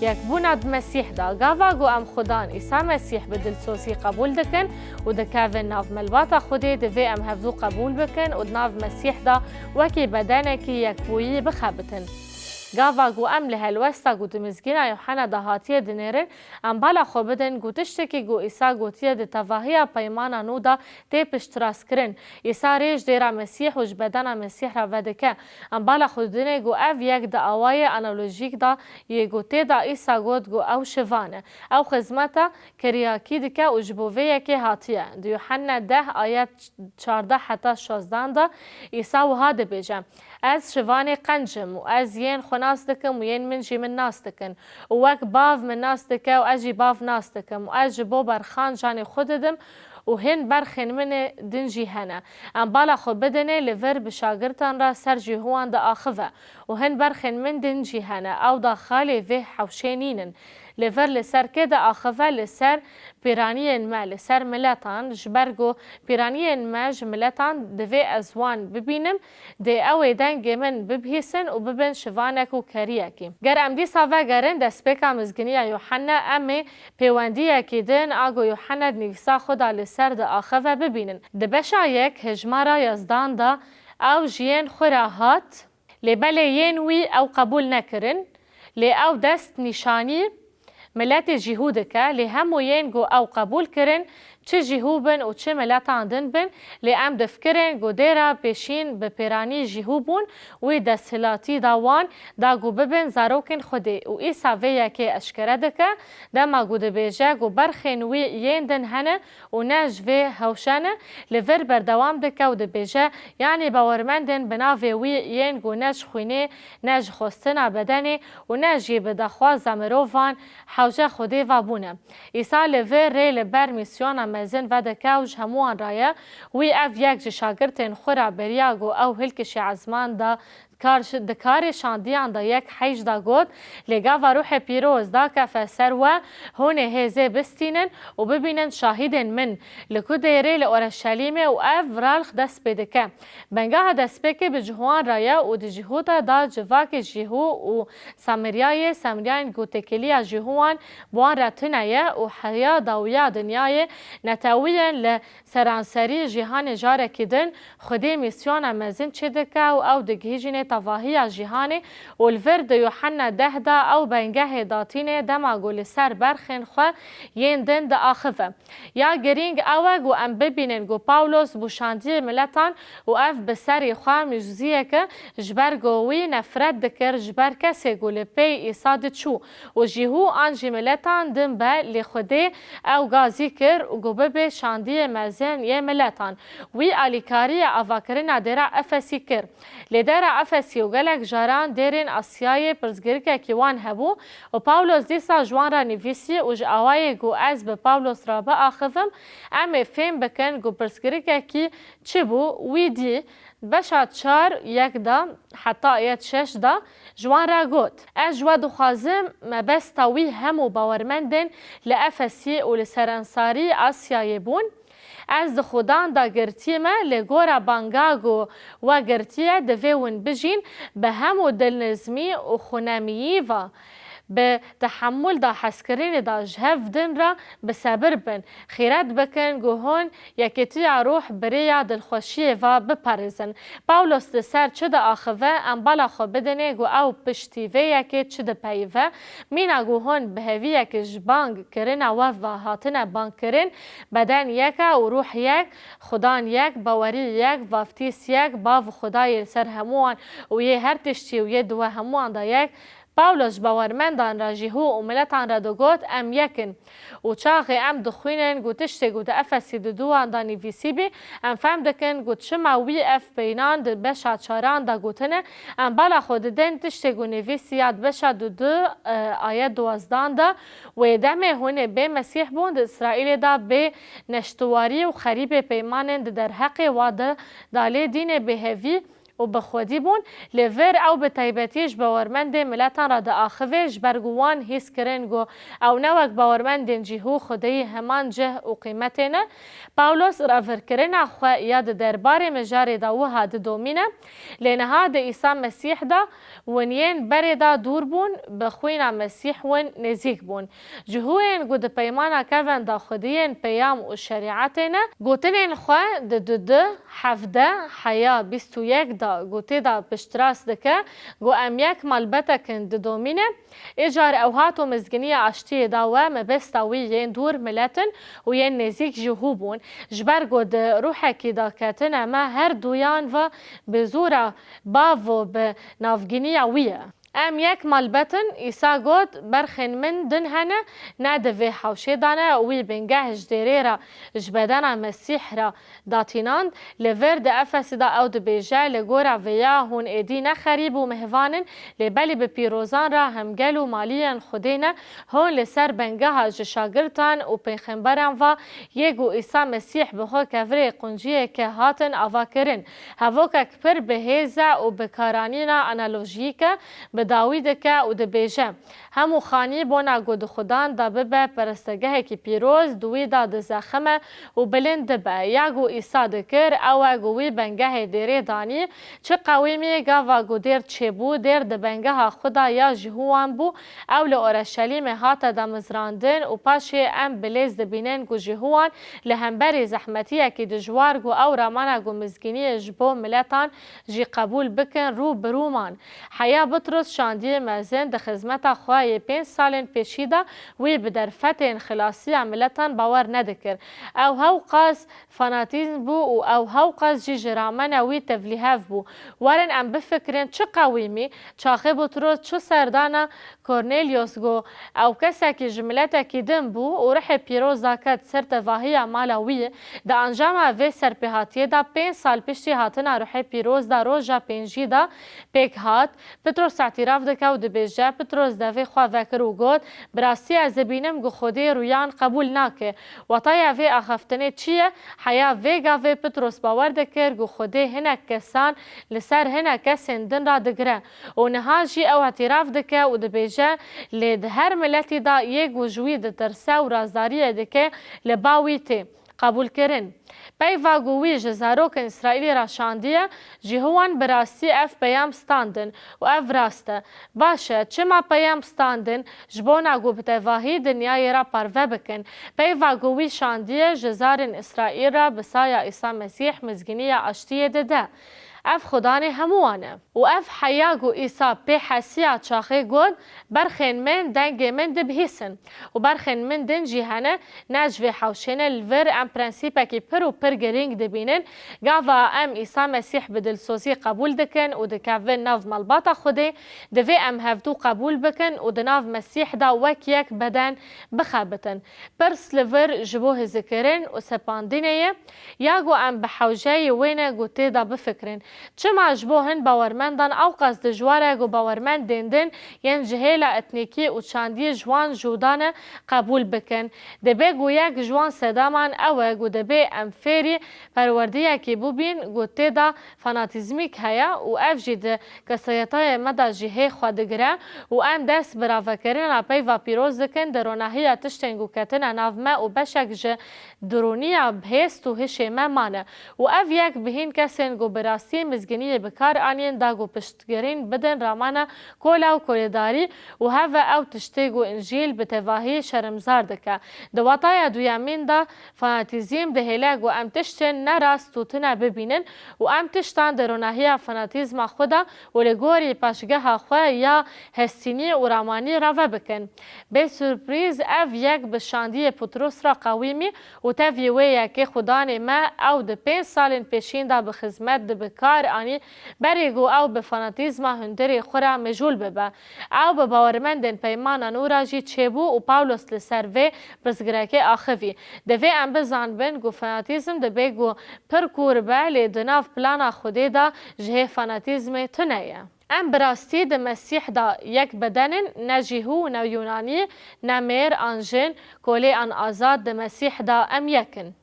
یک بونا مسیح دا گاوا گو ام خدان عیسی مسیح به دلسوزی قبول دکن و دکاوه ناف ملباتا خودی دوی ام هفدو قبول بکن و ناف مسیح دا وکی بدنه کی یک بویی بخبتن. گاوا گو ام لهلوستا گو دمزگینا یوحنا دا هاتیه دنیرن ام بالا خو بدن گو تشتکی گو عیسی گوتیه ده تواهیا پیمانا نو دا تی پشتراس کرن. عیسی ریش دیرا مسیح و جبدنا مسیح را ودکه. ام بالا خو دنه گو اف یک دا آوای انالوژیک دا یه گو تی دا عیسی گوت گو او شوانه. او خزمتا کریاکی دکه و جبوویه که هاتیه. دو یوحنا 10 آیت 14 حتی 16 دا عیسی و هاده بیجم. از شوانه قنجم و از ین خناس دکم و ین من جی من ناس دکن و وک باف من ناس دکه و اجی باف ناس دکم و از جبو برخان جان خود دم و هن برخن من دنجی هنه ام بالا خو بدنه لور بشاگرتان را سر جهوان دا آخوه و هن برخن من دنجی هنه او دا خالی وی حوشینینن لور لسر که دا آخوه لسر پیرانین ما لسر ملتان جبرگو پیرانین ما جملتان دوی ازوان ببینم دی اوی دنگ من ببهیسن و ببین شوانک و کریکی گر ام دی ساوه گرن دسپیکا مزگنی یوحنا امی پیواندی که دن آگو یوحنا نویسا خدا لسر دا آخوه ببینن دبشا یک هجمارا یزدان دا او جین خوراهات لبله ین وی او قبول نکرن لی او دست نشانی ملت جهودك لهم ينجو أو قبول كرن چه جهوبن و چه ملت عندن بن لام دفکرن گو دیرا پیشین به پیرانی جهوبون و دستلاتی داوان دا گو ببن زاروکن خودی و ایسا ویا که اشکره دکه دا ما گو دبیجه گو برخین وی یندن هنه و نج وی هوشانه لور بردوام دکه و دبیجه یعنی باورمندن بناوی وی ین گو نج خوینه نج خوستنا بدنه و نجی بدخوا زمروفان حوجه خودی و بونه ایسا لور ری لبر میسیون مزن و دکاوج هموان رایه وی اف یک شاگرتن خورا بریاگو او هلکش عزمان دا دکار شاندیان دا یک حیج دا گود لگا و روح پیروز دا که فسر و هونه هزه بستینن و ببینن شاهدن من لکو دیره لأورشلیم و اف رالخ دست بدکه بنگاه دست بکه به جهوان رایه و دی جهودا دا جواک جهو و سامریان گوتکلی جهوان بوان رتنه و حیا داویا دنیای نتاویان لسرانسری جهان جاره کدن خودی میسیون مزن چه دکه و او دگهیجین تواهی جهانی و الورد یوحنا 10 دا او بنگه داتین دما گل سر برخن خو ین دن دا آخفه یا گرینگ اوه گو ام ببینن گو پاولوس بوشاندی ملتان و اف بسری خو مجزیه که جبر گوی نفرت دکر جبر کسی گل پی ایساد چو و جیهو آنجی ملتان دن به لخوده او گازی کر و گو ببه شاندی مزن یه ملتان وی آلیکاری اواکرین دیره افسی کر لیدره افسی و گلک جاران دیرین آسیای پرزگرکه کیوان هبو و پاولوس دیسا جوان را نویسی و جاوای گو از به پاولوس را با آخفم اما فهم بکن گو پرزگرکه کی چی بو وی دی بشاد 4 1 دا حتی آیت 6 دا جوان را گوت از جوا دخوازم مبستاوی همو باورمندن لأفسی و لسرانساری آسیای بون از خودان دا گرتیمه لگورا بانگاگو و گرتیه دویون بجین به همو دلنزمی و خونامیی و به تحمل دا حسکرین دا جهف دن را بسابر بن خیرات بکن گوهون یکیتی روح بریا دلخوشی و بپرزن پاولوس دسر چه دا آخوه انبالا خو بدنه گو او پشتیوه یکی چه دا پیوه مینا گوهون بهوی یکی جبانگ کرن و هاتن بانگ کرن بدن یکا و روح یک خدان یک باوری یک وافتیس یک باو خدای سر هموان و یه هر تشتی و یه دو هموان دا یک پاولوس باورمندان را جهو و ملتان را دو گوت ام یکن و چاقی ام دخوینن گو تشتی گو دا افسی دو دوان دا نیویسی بی ام فهم دکن گو چما وی اف بینان دا بشا چاران دا گوتنه ام بالا خود دن تشتی گو نیویسی یاد بشا دو آیت 12 دا و دمه هونه به مسیح بوند اسرائیل دا به نشتواری و خریب پیمانن در حق و دا داله دین بهوی و بخودی بون لور او به تایبتیش باورمند ملتان را ده آخویش برگوان هیس کرنگو او نوک باورمندین جیهو خودی همان جه و قیمتینه. پاولوس رافر کرن خو یاد دربار مجاری دا وها ده دومینه لنها ده عیسی مسیح دا ونین بری دا دور بون بخوین مسیح ون نزیک بون جهوین گو ده پیمانا کون دا خودین پیام و شریعتینه گوتنین خو ده حفده حیا 21 دا گوتی دا پشتراس دکه گو ام یک مالبتا کن ده دومینه ایجار اوهاتو مزگنی اشتی دا و مبستاوی ین دور ملتن و ین نزیک جهو بون جبر گو ده روحه کی دا کتنه ما هر دویان و بزورا باو به نافگینی ویه ام یک مالبتن ایسا گود برخین من دن هنه نده وی حوشه دانه وی بنگه جدیره را جبدن مسیح را داتیناند لور ده افسی دا او ده بیجه لگورا ویا هون ایدی نخریب و مهوانن لبلی به پیروزان را همگل و مالین خودینه هون لسر بنگه ها جشاگرتان و پیخنبران و یگو ایسا مسیح به خو کفره قنجیه که هاتن آوا کرن هفوکک پر بهیزه و بکارانینا انالوژیکه داوید که او د بیجه همو خانی بونا گود خودان دا ببه پرستگه کی پیروز دوی دا د زخمه و بلند به یاگو ایسا دکر او گوی بنگه دیره دانی چه قویمی گاوا گودیر چه بو دیر د بنگه خدا یا جهوان بو او لورشلیم هات دا مزراندن و پاشه ام بلیز دبینن گو جهوان لهمبری زحمتیه کی دجوار گو او رامانا گو مزگینی جبو ملتان جی قبول بکن رو برومان حیا بطرس شاندی مزن د خدمت خواه 5 سال پیشیده وی به درفت خلاصی عملتان باور ندکر او هاو قاس فاناتیزم بو و او هاو قاس جی جرامن وی تفلیهف بو ورن ام بفکرین چه قویمی چاخه بطرس چه سردانا کورنیلیوس گو او کسا که جملتا که دم بو و رح پیروز داکت سر تواهی مالا وی دا انجام وی سرپیهاتیه دا 5 سال پیشتی هاتنا رح پیروز دا روژا پینجی دا پیک هات پتروس اعتراف دکه و دبیجه پتروس دوی خواه وکر و گود براستی از بینم گو خودی رویان قبول ناکه و تای وی اخفتنه چیه حیا وی گاوی پتروس باور دکر گو خودی هنک کسان لسر هنک کسین دن را دگره و نها جی او اعتراف دکه و دبیجه لید هر ملتی دا یک وجوی د ترسه و رازداری دکه لباوی تی قبول کرن پیوا گوی جزاروک اسرائیلی را شاندیه جهوان براستی اف پیام ستاندن و اف راسته باشه چما پیام ستاندن جبونا گو بتواهی دنیای را پروه بکن پیوا گوی شاندیه جزارن اسرائیل را بسایا عیسی مسیح مزگینی اشتیه ده اف خدانه هموانه و اف حیاگو ایسا پی حسیا چاخه گود برخین من دنگ من دبهیسن و برخین من دن جیهانه نجوی حوشنه الور ام پرنسیپه که پر و پر گرینگ دبینن گاوا ام ایسا مسیح بدلسوزی قبول دکن و دکاوه ناف ملباتا خوده دوی ام هفدو قبول بکن و دناف مسیح دا وک یک بدن بخابتن پرس لور جبوه ذکرن و سپاندینه یاگو ام بحوجه وینه گوته دا بفکرن چما جبوهن باورمندان او قصد جواره گو باورمند دیندن ین جهیل اتنیکی و چاندی جوان جودانه قبول بکن دبه گو یک جوان صدامان او گو دبه امفیری پروردیه که بوبین گو تیدا فاناتیزمی که هیا و اف جید کسایتای مدا جهی خوادگره و ام دست براوه کرن اپی و پیروز دکن درونهی تشتنگو کتن نافمه و بشک جه درونی بهست و هشه ممانه و اف یک بهین کسین گو براستی مزگینی بکار آنین داگو پشتگرین بدن رامانا کولا و کولیداری و هوا او تشتیگو انجیل بتواهی شرمزار دکه دواتای دویامین دا فاناتیزم دهیلگ و ام تشتن نراست و تنه ببینن و ام تشتان درونهی فاناتیزم خودا و لگوری پاشگه خواه یا هستینی و رامانی را بکن به سورپریز اف یک بشاندی پتروس را قویمی و تاویوه یکی خدان ما او ده 5 سال پیشین دا بخدمت ده بکار آنی بریگو او به فاناتیزم هندری خورا مجول ببه او به باورمندن پیمان نورا جی چیبو و پاولوس لسروه پرسگرکه آخوی دوی ام بزان بین گو فاناتیزم ده بگو پرکور به لیدناف پلانا خوده دا جه فاناتیزم تنیه ام براستی ده مسیح دا یک بدنن نجیهو نه یونانی نه میر آنجن کولی آن آزاد ده مسیح دا ام یکن